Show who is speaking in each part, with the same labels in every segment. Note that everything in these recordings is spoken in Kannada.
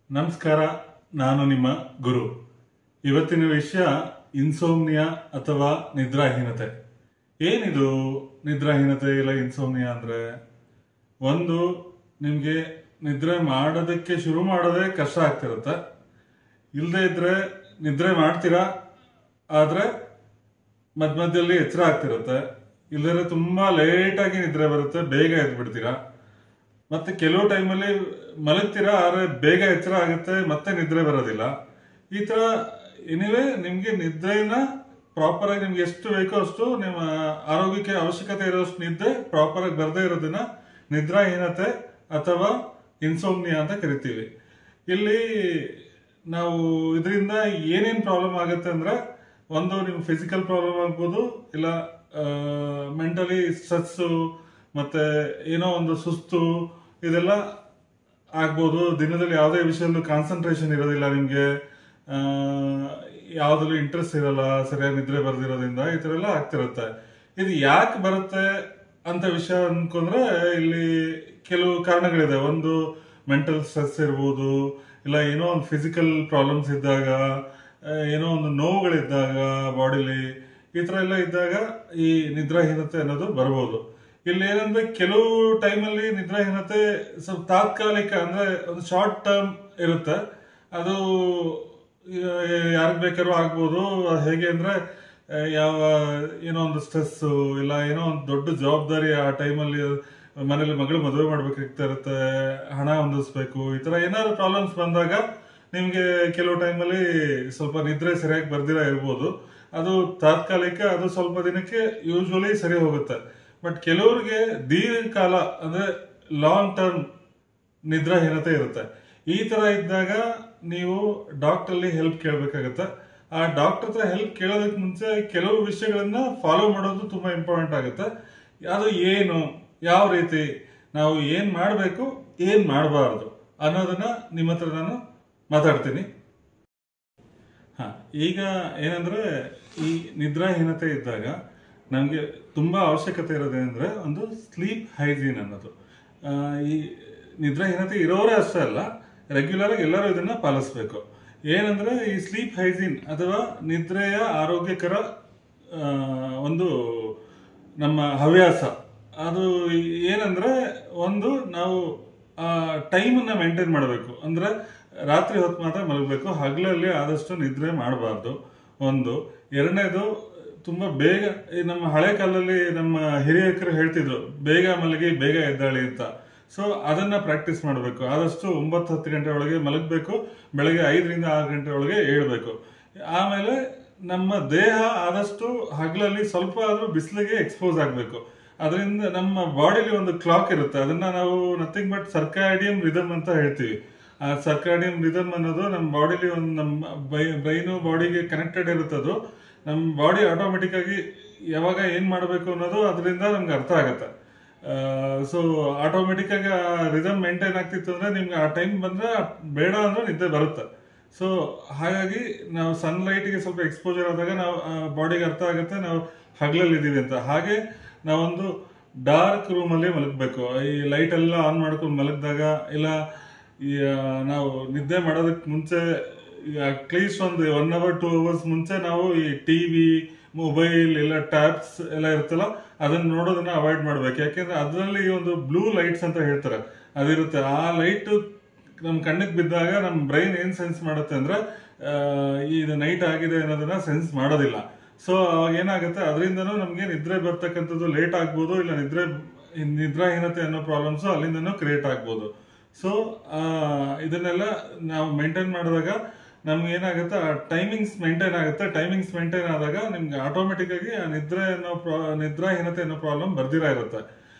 Speaker 1: ನಮಸ್ಕಾರ, ನಾನು ನಿಮ್ಮ ಗುರು. ಇವತ್ತಿನ ವಿಷಯ ಇನ್ಸೋಮ್ನಿಯಾ ಅಥವಾ ನಿದ್ರಾಹೀನತೆ. ಏನಿದು ನಿದ್ರಾಹೀನತೆ ಇಲ್ಲ ಇನ್ಸೋಮ್ನಿಯಾ ಅಂದ್ರೆ? ಒಂದು, ನಿಮಗೆ ನಿದ್ರೆ ಮಾಡೋದಕ್ಕೆ ಶುರು ಮಾಡೋದೇ ಕಷ್ಟ ಆಗ್ತಿರುತ್ತೆ. ಇಲ್ಲದೆ ಇದ್ರೆ ನಿದ್ರೆ ಮಾಡ್ತೀರಾ, ಆದ್ರೆ ಮಧ್ಯದಲ್ಲಿ ಎಚ್ಚರ ಆಗ್ತಿರುತ್ತೆ. ಇಲ್ಲದ್ರೆ ತುಂಬಾ ಲೇಟಾಗಿ ನಿದ್ರೆ ಬರುತ್ತೆ, ಬೇಗ ಎದ್ಬಿಡ್ತೀರಾ. ಮತ್ತೆ ಕೆಲವು ಟೈಮಲ್ಲಿ ಮಲಗ್ತೀರಾ, ಆದ್ರೆ ಬೇಗ ಎಚ್ಚರ ಆಗುತ್ತೆ, ಮತ್ತೆ ನಿದ್ರೆ ಬರೋದಿಲ್ಲ. ಈ ತರ ಎನಿವೆ ನಿಮ್ಗೆ ನಿದ್ರೆನ ಪ್ರಾಪರ್ ಆಗಿ ನಿಮ್ಗೆ ಎಷ್ಟು ಬೇಕೋ ಅಷ್ಟು ನಿಮ್ಮ ಆರೋಗ್ಯಕ್ಕೆ ಅವಶ್ಯಕತೆ ಇರೋಷ್ಟು ನಿದ್ದೆ ಪ್ರಾಪರ್ ಆಗಿ ಬರದೇ ಇರೋದನ್ನ ನಿದ್ರಾಹೀನತೆ ಅಥವಾ ಇನ್ಸೋಮ್ನಿಯಾ ಅಂತ ಕರಿತೀವಿ. ಇಲ್ಲಿ ನಾವು ಇದರಿಂದ ಏನೇನ್ ಪ್ರಾಬ್ಲಮ್ ಆಗುತ್ತೆ ಅಂದ್ರೆ, ಒಂದು ನಿಮ್ಗೆ ಫಿಸಿಕಲ್ ಪ್ರಾಬ್ಲಮ್ ಆಗ್ಬೋದು, ಇಲ್ಲ ಮೆಂಟಲಿ ಸ್ಟ್ರೆಸ್ಸು, ಮತ್ತೆ ಏನೋ ಒಂದು ಸುಸ್ತು, ಇದೆಲ್ಲ ಆಗ್ಬೋದು. ದಿನದಲ್ಲಿ ಯಾವುದೇ ವಿಷಯದಲ್ಲೂ ಕಾನ್ಸಂಟ್ರೇಷನ್ ಇರೋದಿಲ್ಲ, ನಿಮ್ಗೆ ಯಾವ್ದ್ರಲ್ಲೂ ಇಂಟ್ರೆಸ್ಟ್ ಇರಲ್ಲ, ಸರಿಯಾಗಿ ನಿದ್ರೆ ಬರ್ದಿರೋದ್ರಿಂದ ಈ ತರ ಎಲ್ಲ ಆಗ್ತಿರುತ್ತೆ. ಇದು ಯಾಕೆ ಬರುತ್ತೆ ಅಂತ ವಿಷಯ ಅನ್ಕೊಂಡ್ರೆ, ಇಲ್ಲಿ ಕೆಲವು ಕಾರಣಗಳಿದೆ. ಒಂದು, ಮೆಂಟಲ್ ಸ್ಟ್ರೆಸ್ ಇರ್ಬೋದು, ಇಲ್ಲ ಏನೋ ಒಂದು ಫಿಸಿಕಲ್ ಪ್ರಾಬ್ಲಮ್ಸ್ ಇದ್ದಾಗ, ಏನೋ ಒಂದು ನೋವುಗಳಿದ್ದಾಗ ಬಾಡಿಲಿ, ಈ ತರ ಎಲ್ಲ ಇದ್ದಾಗ ಈ ನಿದ್ರಾಹೀನತೆ ಅನ್ನೋದು ಬರ್ಬೋದು. ಇಲ್ಲಿ ಏನಂದ್ರೆ, ಕೆಲವು ಟೈಮಲ್ಲಿ ನಿದ್ರಾಹೀನತೆ ಸ್ವಲ್ಪ ತಾತ್ಕಾಲಿಕ, ಅಂದ್ರೆ ಒಂದು ಶಾರ್ಟ್ ಟರ್ಮ್ ಇರುತ್ತೆ. ಅದು ಯಾರಿಗ್ ಬೇಕಾದ್ರೂ ಆಗ್ಬೋದು. ಹೇಗೆ ಅಂದ್ರೆ, ಏನೋ ಒಂದು ಸ್ಟ್ರೆಸ್, ಇಲ್ಲ ಏನೋ ಒಂದು ದೊಡ್ಡ ಜವಾಬ್ದಾರಿ ಆ ಟೈಮಲ್ಲಿ, ಮನೇಲಿ ಮಗಳು ಮದುವೆ ಮಾಡ್ಬೇಕಾಗ್ತಾ ಇರುತ್ತೆ, ಹಣ ಹೊಂದಿಸ್ಬೇಕು, ಈ ತರ ಏನಾದ್ರು ಪ್ರಾಬ್ಲಮ್ಸ್ ಬಂದಾಗ ನಿಮ್ಗೆ ಕೆಲವು ಟೈಮಲ್ಲಿ ಸ್ವಲ್ಪ ನಿದ್ರೆ ಸರಿಯಾಗಿ ಬರ್ದಿರ ಇರ್ಬೋದು. ಅದು ತಾತ್ಕಾಲಿಕ, ಅದು ಸ್ವಲ್ಪ ದಿನಕ್ಕೆ ಯೂಶುವಲಿ ಸರಿ ಹೋಗುತ್ತೆ. ಬಟ್ ಕೆಲವ್ರಿಗೆ ದೀರ್ಘಕಾಲ, ಅಂದ್ರೆ ಲಾಂಗ್ ಟರ್ಮ್ ನಿದ್ರಾಹೀನತೆ ಇರುತ್ತೆ. ಈ ತರ ಇದ್ದಾಗ ನೀವು ಡಾಕ್ಟರ್ ಅಲ್ಲಿ ಹೆಲ್ಪ್ ಕೇಳಬೇಕಾಗತ್ತೆ. ಆ ಡಾಕ್ಟರ್ ಹತ್ರ ಹೆಲ್ಪ್ ಕೇಳೋದಕ್ಕೆ ಮುಂಚೆ ಕೆಲವು ವಿಷಯಗಳನ್ನ ಫಾಲೋ ಮಾಡೋದು ತುಂಬಾ ಇಂಪಾರ್ಟೆಂಟ್ ಆಗುತ್ತೆ. ಅದು ಏನು, ಯಾವ ರೀತಿ ನಾವು ಏನ್ ಮಾಡಬೇಕು, ಏನ್ ಮಾಡಬಾರದು ಅನ್ನೋದನ್ನ ನಿಮ್ಮ ಹತ್ರ ನಾನು ಮಾತಾಡ್ತೀನಿ. ಈಗ ಏನಂದ್ರೆ, ಈ ನಿದ್ರಾಹೀನತೆ ಇದ್ದಾಗ ನಮಗೆ ತುಂಬಾ ಅವಶ್ಯಕತೆ ಇರೋದೇನೆಂದ್ರೆ, ಒಂದು ಸ್ಲೀಪ್ ಹೈಜೀನ್ ಅನ್ನೋದು. ಈ ನಿದ್ರಾಹೀನತೆ ಇರೋರೇ ಅಷ್ಟೇ ಅಲ್ಲ, ರೆಗ್ಯುಲರ್ ಆಗಿ ಎಲ್ಲರೂ ಇದನ್ನ ಪಾಲಿಸ್ಬೇಕು. ಏನಂದ್ರೆ, ಈ ಸ್ಲೀಪ್ ಹೈಜೀನ್ ಅಥವಾ ನಿದ್ರೆಯ ಆರೋಗ್ಯಕರ ಒಂದು ನಮ್ಮ ಹವ್ಯಾಸ. ಅದು ಏನಂದ್ರೆ, ಒಂದು, ನಾವು ಟೈಮನ್ನ ಮೇಂಟೈನ್ ಮಾಡಬೇಕು. ಅಂದ್ರೆ ರಾತ್ರಿ ಹೊತ್ತು ಮಾತ್ರ ಮಲಗಬೇಕು, ಹಗಲಲ್ಲಿ ಆದಷ್ಟು ನಿದ್ರೆ ಮಾಡಬಾರ್ದು. ಒಂದು. ಎರಡನೇದು, ತುಂಬಾ ಬೇಗ, ನಮ್ಮ ಹಳೆ ಕಾಲದಲ್ಲಿ ನಮ್ಮ ಹಿರಿಯಕರು ಹೇಳ್ತಿದ್ರು, ಬೇಗ ಮಲಗಿ ಬೇಗ ಎದ್ದಾಳಿ ಅಂತ. ಸೊ ಅದನ್ನ ಪ್ರಾಕ್ಟೀಸ್ ಮಾಡಬೇಕು. ಆದಷ್ಟು 9-10 ಗಂಟೆ ಒಳಗೆ ಮಲಗಬೇಕು, ಬೆಳಗ್ಗೆ 5ರಿಂದ 6 ಗಂಟೆ ಒಳಗೆ ಏಳ್ಬೇಕು. ಆಮೇಲೆ ನಮ್ಮ ದೇಹ ಆದಷ್ಟು ಹಗಲಲ್ಲಿ ಸ್ವಲ್ಪ ಆದ್ರೂ ಬಿಸಿಲಿಗೆ ಎಕ್ಸ್ಪೋಸ್ ಆಗ್ಬೇಕು. ಅದರಿಂದ ನಮ್ಮ ಬಾಡಿಲಿ ಒಂದು ಕ್ಲಾಕ್ ಇರುತ್ತೆ, ಅದನ್ನ ನಾವು ನಥಿಂಗ್ ಬಟ್ ಸರ್ಕಾಡಿಯಂ ರಿದಮ್ ಅಂತ ಹೇಳ್ತೀವಿ. ಆ ಸರ್ಕಾಡಿಯಂ ರಿದಮ್ ಅನ್ನೋದು ನಮ್ಮ ಬಾಡಿಲಿ ಒಂದು, ನಮ್ಮ ಬ್ರೈನು ಬಾಡಿಗೆ ಕನೆಕ್ಟೆಡ್ ಇರುತ್ತೆ. ಅದು ನಮ್ಮ ಬಾಡಿ ಆಟೋಮೆಟಿಕ್ ಆಗಿ ಯಾವಾಗ ಏನ್ ಮಾಡಬೇಕು ಅನ್ನೋದು ಅದರಿಂದ ನಮ್ಗೆ ಅರ್ಥ ಆಗತ್ತೆ. ಸೊ ಆಟೋಮೆಟಿಕ್ ಆಗಿ ಆ ರಿದಮ್ ಮೇಂಟೈನ್ ಆಗ್ತಿತ್ತು ಅಂದ್ರೆ, ನಿಮ್ಗೆ ಆ ಟೈಮ್ ಬಂದ್ರೆ ಬೇಡ ಅಂದ್ರೆ ನಿದ್ದೆ ಬರುತ್ತೆ. ಸೊ ಹಾಗಾಗಿ ನಾವು ಸನ್ಲೈಟ್ಗೆ ಸ್ವಲ್ಪ ಎಕ್ಸ್ಪೋಜರ್ ಆದಾಗ ನಾವು ಬಾಡಿಗೆ ಅರ್ಥ ಆಗುತ್ತೆ ನಾವು ಹಗಲಲ್ಲಿ ಇದೀವಿ ಅಂತ. ಹಾಗೆ ನಾವೊಂದು ಡಾರ್ಕ್ ರೂಮ್ ಅಲ್ಲಿ ಮಲಗಬೇಕು. ಈ ಲೈಟ್ ಎಲ್ಲ ಆನ್ ಮಾಡ್ಕೊಂಡು ಮಲಗಿದಾಗ, ಇಲ್ಲ ನಾವು ನಿದ್ದೆ ಮಾಡೋದಕ್ಕೆ ಮುಂಚೆ ಅಟ್ಲೀಸ್ಟ್ ಒಂದು 1 hour 2 hours ಮುಂಚೆ ನಾವು ಈ ಟಿವಿ, ಮೊಬೈಲ್, ಇಲ್ಲ ಟ್ಯಾಬ್ಸ್ ಎಲ್ಲ ಇರುತ್ತಲ್ಲ, ಅದನ್ನ ನೋಡೋದನ್ನ ಅವಾಯ್ಡ್ ಮಾಡ್ಬೇಕು. ಯಾಕೆಂದ್ರೆ ಅದರಲ್ಲಿ ಒಂದು ಬ್ಲೂ ಲೈಟ್ಸ್ ಅಂತ ಹೇಳ್ತಾರೆ, ಅದಿರುತ್ತೆ. ಆ ಲೈಟ್ ನಮ್ ಕಣ್ಣಿಗೆ ಬಿದ್ದಾಗ ನಮ್ ಬ್ರೈನ್ ಏನ್ ಸೆನ್ಸ್ ಮಾಡುತ್ತೆ ಅಂದ್ರೆ, ಇದು ನೈಟ್ ಆಗಿದೆ ಅನ್ನೋದನ್ನ ಸೆನ್ಸ್ ಮಾಡೋದಿಲ್ಲ. ಸೊ ಅವಾಗ ಏನಾಗುತ್ತೆ, ಅದರಿಂದನೂ ನಮ್ಗೆ ನಿದ್ರೆ ಬರ್ತಕ್ಕಂಥದ್ದು ಲೇಟ್ ಆಗ್ಬೋದು, ಇಲ್ಲ ನಿದ್ರಾಹೀನತೆ ಅನ್ನೋ ಪ್ರಾಬ್ಲಮ್ಸ್ ಅಲ್ಲಿಂದನೂ ಕ್ರಿಯೇಟ್ ಆಗ್ಬೋದು. ಸೊ ಇದನ್ನೆಲ್ಲ ನಾವು ಮೇಂಟೈನ್ ಮಾಡಿದಾಗ ನಮ್ಗೆ ಏನಾಗುತ್ತೆ, ಆ ಟೈಮಿಂಗ್ಸ್ ಮೇಂಟೈನ್ ಆಗುತ್ತೆ. ಟೈಮಿಂಗ್ಸ್ ಮೇಂಟೈನ್ ಆದಾಗ ನಿಮ್ಗೆ ಆಟೋಮೆಟಿಕ್ ಆಗಿ ಆ ನಿದ್ರಾಹೀನತೆ ಅನ್ನೋ ಪ್ರಾಬ್ಲಮ್ ಬರ್ದಿರ ಇರುತ್ತೆ.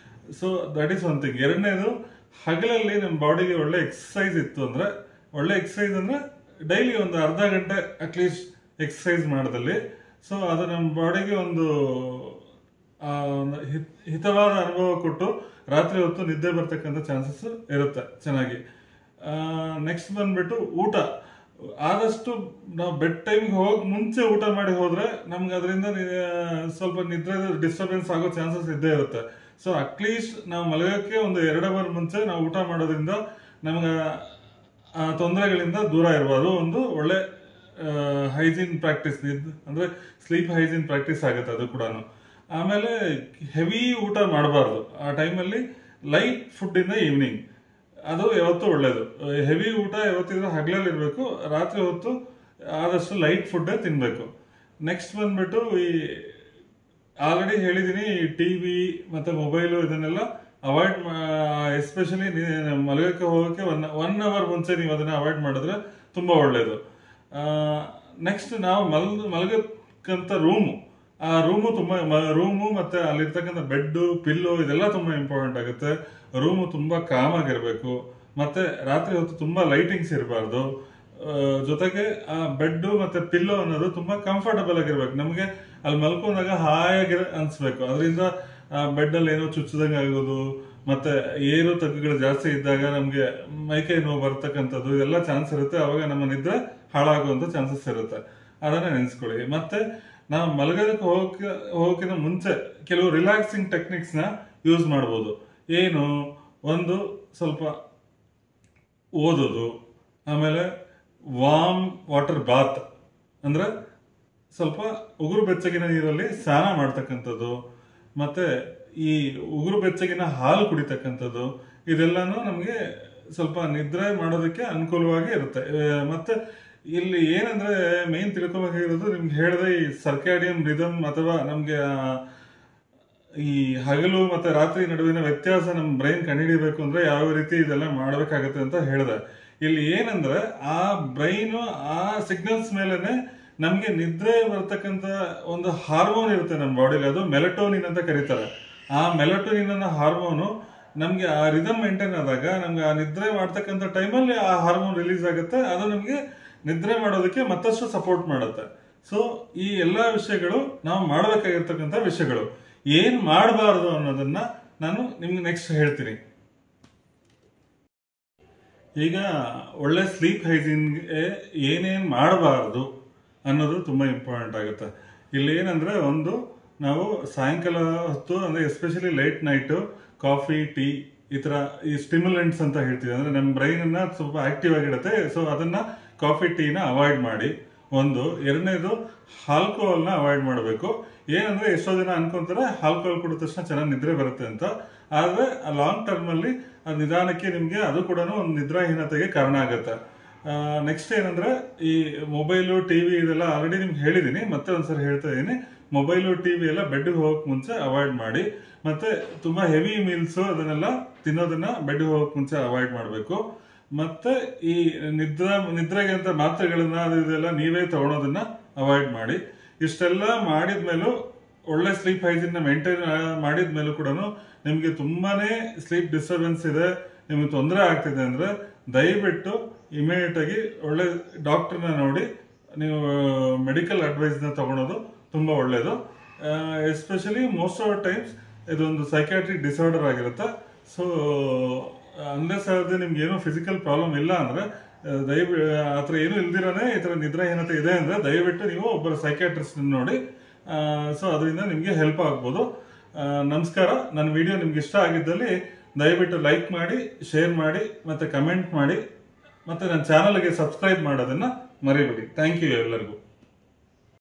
Speaker 1: So that is one thing. ಎರಡನೇದು, ಹಗಲಲ್ಲಿ ನಮ್ಮ ಬಾಡಿಗೆ ಒಳ್ಳೆ ಎಕ್ಸಸೈಸ್ ಇತ್ತು ಅಂದ್ರೆ, ಒಳ್ಳೆ ಎಕ್ಸಸೈಸ್ ಅಂದ್ರೆ ಡೈಲಿ ಒಂದು ಅರ್ಧ ಗಂಟೆ ಅಟ್ಲೀಸ್ಟ್ ಎಕ್ಸಸೈಸ್ ಮಾಡೋದಲ್ಲಿ, ಸೊ ಅದು ನಮ್ಮ ಬಾಡಿಗೆ ಒಂದು ಹಿತವಾದ ಅನುಭವ ಕೊಟ್ಟು ರಾತ್ರಿ ಹೊತ್ತು ನಿದ್ದೆ ಬರ್ತಕ್ಕಂಥ ಚಾನ್ಸಸ್ ಇರುತ್ತೆ ಚೆನ್ನಾಗಿ. ನೆಕ್ಸ್ಟ್ ಬಂದ್ಬಿಟ್ಟು ಊಟ. ಆದಷ್ಟು ನಾವು ಬೆಡ್ ಟೈಮ್ ಹೋಗಿ ಮುಂಚೆ ಊಟ ಮಾಡಿ ಹೋದ್ರೆ ನಮ್ಗೆ ಅದರಿಂದ ಸ್ವಲ್ಪ ನಿದ್ರೆ ಡಿಸ್ಟರ್ಬೆನ್ಸ್ ಆಗೋ ಚಾನ್ಸಸ್ ಇದ್ದೇ ಇರುತ್ತೆ. ಸೊ ಅಟ್ಲೀಸ್ಟ್ ನಾವು ಮಲಗಕ್ಕೆ ಒಂದು 2 ಅವರ್ ಮುಂಚೆ ನಾವು ಊಟ ಮಾಡೋದ್ರಿಂದ ನಮ್ಗೆ ತೊಂದರೆಗಳಿಂದ ದೂರ ಇರಬಾರ್ದು. ಒಂದು ಒಳ್ಳೆ ಹೈಜೀನ್ ಪ್ರಾಕ್ಟೀಸ್ ಅಂದ್ರೆ ಸ್ಲೀಪ್ ಹೈಜೀನ್ ಪ್ರಾಕ್ಟೀಸ್ ಆಗುತ್ತೆ ಅದು ಕೂಡ. ಆಮೇಲೆ ಹೆವಿ ಊಟ ಮಾಡಬಾರ್ದು ಆ ಟೈಮಲ್ಲಿ. ಲೈಟ್ ಫುಡ್ ಇಂದ ಈವ್ನಿಂಗ್ ಅದು ಯಾವತ್ತೂ ಒಳ್ಳೇದು. ಹೆವಿ ಊಟ ಯಾವತ್ತಿದ್ರು ಹಗಲಲ್ಲಿ ಇರಬೇಕು, ರಾತ್ರಿ ಹೊತ್ತು ಆದಷ್ಟು ಲೈಟ್ ಫುಡ್ಡೇ ತಿನ್ಬೇಕು. ನೆಕ್ಸ್ಟ್ ಬಂದ್ಬಿಟ್ಟು ಈ ಆಲ್ರೆಡಿ ಹೇಳಿದೀನಿ, ಈ ಟಿವಿ ಮತ್ತೆ ಮೊಬೈಲು ಇದನ್ನೆಲ್ಲ ಅವಾಯ್ಡ್, ಎಸ್ಪೆಷಲಿ ಮಲಗಕ್ಕೆ ಹೋಗೋಕೆ ಒನ್ ಅವರ್ ಮುಂಚೆ ನೀವು ಅದನ್ನ ಅವಾಯ್ಡ್ ಮಾಡಿದ್ರೆ ತುಂಬಾ ಒಳ್ಳೇದು. ನೆಕ್ಸ್ಟ್ ನಾವು ಮಲಗಕ್ಕಂತ ರೂಮು, ಆ ರೂಮು ಮತ್ತೆ ಅಲ್ಲಿರ್ತಕ್ಕಂಥ ಬೆಡ್, ಪಿಲ್ಲೋ ಇದೆಲ್ಲ ತುಂಬಾ ಇಂಪಾರ್ಟೆಂಟ್ ಆಗುತ್ತೆ. ರೂಮು ತುಂಬಾ ಕಾಮ್ ಆಗಿರ್ಬೇಕು, ಮತ್ತೆ ರಾತ್ರಿ ಹೊತ್ತು ತುಂಬಾ ಲೈಟಿಂಗ್ಸ್ ಇರಬಾರ್ದು. ಜೊತೆಗೆ ಆ ಬೆಡ್ ಮತ್ತೆ ಪಿಲ್ಲೋ ಅನ್ನೋದು ತುಂಬಾ ಕಂಫರ್ಟಬಲ್ ಆಗಿರ್ಬೇಕು. ನಮಗೆ ಅಲ್ಲಿ ಮಲ್ಕೊಂಡಾಗ ಹಾಯಾಗಿ ಅನ್ಸ್ಬೇಕು. ಅದರಿಂದ ಬೆಡ್ ಅಲ್ಲಿ ಏನೋ ಚುಚ್ಚದಂಗೆ ಆಗೋದು, ಮತ್ತೆ ಏರು ತಗ್ಗುಗಳು ಜಾಸ್ತಿ ಇದ್ದಾಗ ನಮ್ಗೆ ಮೈಕೈ ನೋವು ಬರ್ತಕ್ಕಂಥದ್ದು ಇದೆಲ್ಲ ಚಾನ್ಸ್ ಇರುತ್ತೆ. ಅವಾಗ ನಮ್ಮ ನಿದ್ರೆ ಹಾಳಾಗುವಂತ ಚಾನ್ಸಸ್ ಇರುತ್ತೆ. ಅದನ್ನ ನೆನೆಸ್ಕೊಳ್ಳಿ. ಮತ್ತೆ ನಾವು ಮಲಗೋದಕ್ಕೆ ಹೋಗೋಕ್ಕಿಂತ ಮುಂಚೆ ಕೆಲವು ರಿಲ್ಯಾಕ್ಸಿಂಗ್ ಟೆಕ್ನಿಕ್ಸ್ ನ ಯೂಸ್ ಮಾಡ್ಬೋದು. ಏನು, ಒಂದು ಸ್ವಲ್ಪ ಓದೋದು, ಆಮೇಲೆ ವಾರ್ಮ್ ವಾಟರ್ ಬಾತ್ ಅಂದ್ರೆ ಸ್ವಲ್ಪ ಉಗುರು ಬೆಚ್ಚಗಿನ ನೀರಲ್ಲಿ ಸ್ನಾನ ಮಾಡ್ತಕ್ಕಂಥದ್ದು, ಮತ್ತೆ ಈ ಉಗುರು ಬೆಚ್ಚಗಿನ ಹಾಲು ಕುಡಿತಕ್ಕಂಥದ್ದು, ಇದೆಲ್ಲಾನು ನಮಗೆ ಸ್ವಲ್ಪ ನಿದ್ರೆ ಮಾಡೋದಕ್ಕೆ ಅನುಕೂಲವಾಗಿ ಇರುತ್ತೆ. ಮತ್ತೆ ಇಲ್ಲಿ ಏನಂದ್ರೆ ಮೇನ್ ತಿಳ್ಕೊಬೇಕಾಗಿರೋದು, ನಿಮ್ಗೆ ಹೇಳಿದೆ ಈ ಸರ್ಕ್ಯಾಡಿಯನ್ ರಿದಮ್ ಅಥವಾ ನಮ್ಗೆ ಈ ಹಗಲು ಮತ್ತೆ ರಾತ್ರಿ ನಡುವಿನ ವ್ಯತ್ಯಾಸ ನಮ್ಮ ಬ್ರೈನ್ ಕಂಡುಹಿಡಿಬೇಕು ಅಂದ್ರೆ ಯಾವ ರೀತಿ ಇದೆಲ್ಲ ಮಾಡ್ಬೇಕಾಗತ್ತೆ ಅಂತ ಹೇಳಿದೆ. ಇಲ್ಲಿ ಏನಂದ್ರೆ ಆ ಬ್ರೈನ್ ಆ ಸಿಗ್ನಲ್ಸ್ ಮೇಲೆನೆ ನಮ್ಗೆ ನಿದ್ರೆ ಬರ್ತಕ್ಕಂಥ ಒಂದು ಹಾರ್ಮೋನ್ ಇರುತ್ತೆ ನಮ್ಮ ಬಾಡಿಲಿ, ಅದು ಮೆಲಟೋನಿನ್ ಅಂತ ಕರೀತಾರೆ. ಆ ಮೆಲಟೋನಿನ್ ಅನ್ನೋ ಹಾರ್ಮೋನು ನಮ್ಗೆ ಆ ರಿದಮ್ ಮೇಂಟೈನ್ ಆದಾಗ ನಮ್ಗೆ ಆ ನಿದ್ರೆ ಮಾಡ್ತಕ್ಕಂಥ ಟೈಮಲ್ಲಿ ಆ ಹಾರ್ಮೋನ್ ರಿಲೀಸ್ ಆಗುತ್ತೆ. ಅದು ನಮ್ಗೆ ನಿದ್ರೆ ಮಾಡೋದಕ್ಕೆ ಮತ್ತಷ್ಟು ಸಪೋರ್ಟ್ ಮಾಡುತ್ತೆ. ಸೊ ಈ ಎಲ್ಲಾ ವಿಷಯಗಳು ನಾವು ಮಾಡಬೇಕಾಗಿರ್ತಕ್ಕಂಥ ವಿಷಯಗಳು. ಏನ್ ಮಾಡಬಾರ್ದು ಅನ್ನೋದನ್ನ ನಾನು ನಿಮ್ಗೆ ನೆಕ್ಸ್ಟ್ ಹೇಳ್ತೀನಿ. ಈಗ ಒಳ್ಳೆ ಸ್ಲೀಪ್ ಹೈಜೀನ್ಗೆ ಏನೇನ್ ಮಾಡಬಾರ್ದು ಅನ್ನೋದು ತುಂಬಾ ಇಂಪಾರ್ಟೆಂಟ್ ಆಗುತ್ತೆ. ಇಲ್ಲಿ ಏನಂದ್ರೆ, ಒಂದು ನಾವು ಸಾಯಂಕಾಲ ಹೊತ್ತು ಅಂದ್ರೆ especially late night coffee, tea ಈ ಸ್ಟಿಮ್ಯುಲೆಂಟ್ಸ್ ಅಂತ ಹೇಳ್ತೀವಿ, ಅಂದ್ರೆ ನಮ್ಮ ಬ್ರೈನ್ ಅನ್ನ ಸ್ವಲ್ಪ ಆಕ್ಟಿವ್ ಆಗಿಡುತ್ತೆ. ಸೊ ಅದನ್ನ ಕಾಫಿ ಟೀನ ಅವಾಯ್ಡ್ ಮಾಡಿ. ಒಂದು. ಎರಡನೇದು, ಆಲ್ಕೋಹಾಲ್ ನ ಅವಾಯ್ಡ್ ಮಾಡಬೇಕು. ಏನಂದ್ರೆ ಎಷ್ಟೋ ಜನ ಅನ್ಕೊಂತಾರೆ ಆಲ್ಕೋಹಾಲ್ ಕುಡಿದ ತಕ್ಷಣ ಚೆನ್ನಾಗಿ ನಿದ್ರೆ ಬರುತ್ತೆ ಅಂತ. ಆದ್ರೆ ಲಾಂಗ್ ಟರ್ಮ್ ಅಲ್ಲಿ ನಿಧಾನಕ್ಕೆ ನಿಮ್ಗೆ ಅದು ಕೂಡ ಒಂದು ನಿದ್ರಾಹೀನತೆಗೆ ಕಾರಣ ಆಗುತ್ತೆ. ನೆಕ್ಸ್ಟ್ ಏನಂದ್ರೆ, ಈ ಮೊಬೈಲು, ಟಿವಿ ಇದೆಲ್ಲ ಆಲ್ರೆಡಿ ನಿಮ್ಗೆ ಹೇಳಿದೀನಿ, ಮತ್ತೆ ಒಂದ್ಸರಿ ಹೇಳ್ತಾ ಇದೀನಿ. ಮೊಬೈಲು, ಟಿವಿ ಎಲ್ಲ ಬೆಡ್ಗೆ ಹೋಗಕ್ ಮುಂಚೆ ಅವಾಯ್ಡ್ ಮಾಡಿ. ಮತ್ತೆ ತುಂಬಾ ಹೆವಿ ಮೀಲ್ಸ್ ಅದನ್ನೆಲ್ಲ ತಿನ್ನೋದನ್ನ ಬೆಡ್ಗೆ ಹೋಗಕ್ ಮುಂಚೆ ಅವಾಯ್ಡ್ ಮಾಡಬೇಕು. ಮತ್ತೆ ಈ ನಿದ್ರೆಗೆ ಅಂತ ಮಾತ್ರೆಗಳನ್ನ ಇದೆಲ್ಲ ನೀವೇ ತಗೊಳೋದನ್ನ ಅವಾಯ್ಡ್ ಮಾಡಿ. ಇಷ್ಟೆಲ್ಲ ಮಾಡಿದ್ಮೇಲೂ ಒಳ್ಳೆ ಸ್ಲೀಪ್ ಹೈಜೀನ್ ನ ಮೇಂಟೈನ್ ಮಾಡಿದ್ಮೇಲೂ ಕೂಡ ನಿಮ್ಗೆ ತುಂಬಾನೇ ಸ್ಲೀಪ್ ಡಿಸ್ಟರ್ಬೆನ್ಸ್ ಇದೆ, ನಿಮ್ಗೆ ತೊಂದರೆ ಆಗ್ತಿದೆ ಅಂದ್ರೆ ದಯವಿಟ್ಟು ಇಮಿಡಿಯೇಟ್ ಆಗಿ ಒಳ್ಳೆ ಡಾಕ್ಟರ್ನ ನೋಡಿ ನೀವು ಮೆಡಿಕಲ್ ಅಡ್ವೈಸ್ ನ ತಗೊಳೋದು ತುಂಬಾ ಒಳ್ಳೇದು. ಎಸ್ಪೆಷಲಿ ಮೋಸ್ಟ್ ಆಫ್ ಟೈಮ್ಸ್ ಇದೊಂದು ಸೈಕ್ಯಾಟ್ರಿಕ್ ಡಿಸಾರ್ಡರ್ ಆಗಿರುತ್ತೆ. ಸೊ ಅನ್ಲೆಸ್ ಆದ್ರೆ ನಿಮ್ಗೆ ಏನೋ ಫಿಸಿಕಲ್ ಪ್ರಾಬ್ಲಮ್ ಇಲ್ಲ ಅಂದ್ರೆ ಆತರ ಏನು ಇಲ್ದಿರಾನೆ ಈ ತರ ನಿದ್ರಾಹೀನತೆ ಇದೆ ಅಂದ್ರೆ ದಯವಿಟ್ಟು ನೀವು ಒಬ್ಬರ ಸೈಕ್ಯಾಟ್ರಿಸ್ಟ್ ನೋಡಿ. ಸೊ ಅದರಿಂದ ನಿಮ್ಗೆ ಹೆಲ್ಪ್ ಆಗ್ಬೋದು. ನಮಸ್ಕಾರ. ನನ್ನ ವಿಡಿಯೋ ನಿಮ್ಗೆ ಇಷ್ಟ ಆಗಿದ್ದಲ್ಲಿ ದಯವಿಟ್ಟು ಲೈಕ್ ಮಾಡಿ, ಶೇರ್ ಮಾಡಿ, ಮತ್ತೆ ಕಮೆಂಟ್ ಮಾಡಿ, ಮತ್ತೆ ನನ್ನ ಚಾನಲ್ಗೆ ಸಬ್ಸ್ಕ್ರೈಬ್ ಮಾಡೋದನ್ನ ಮರಿಬೇಡಿ. ಥ್ಯಾಂಕ್ ಯು ಎಲ್ಲರಿಗೂ.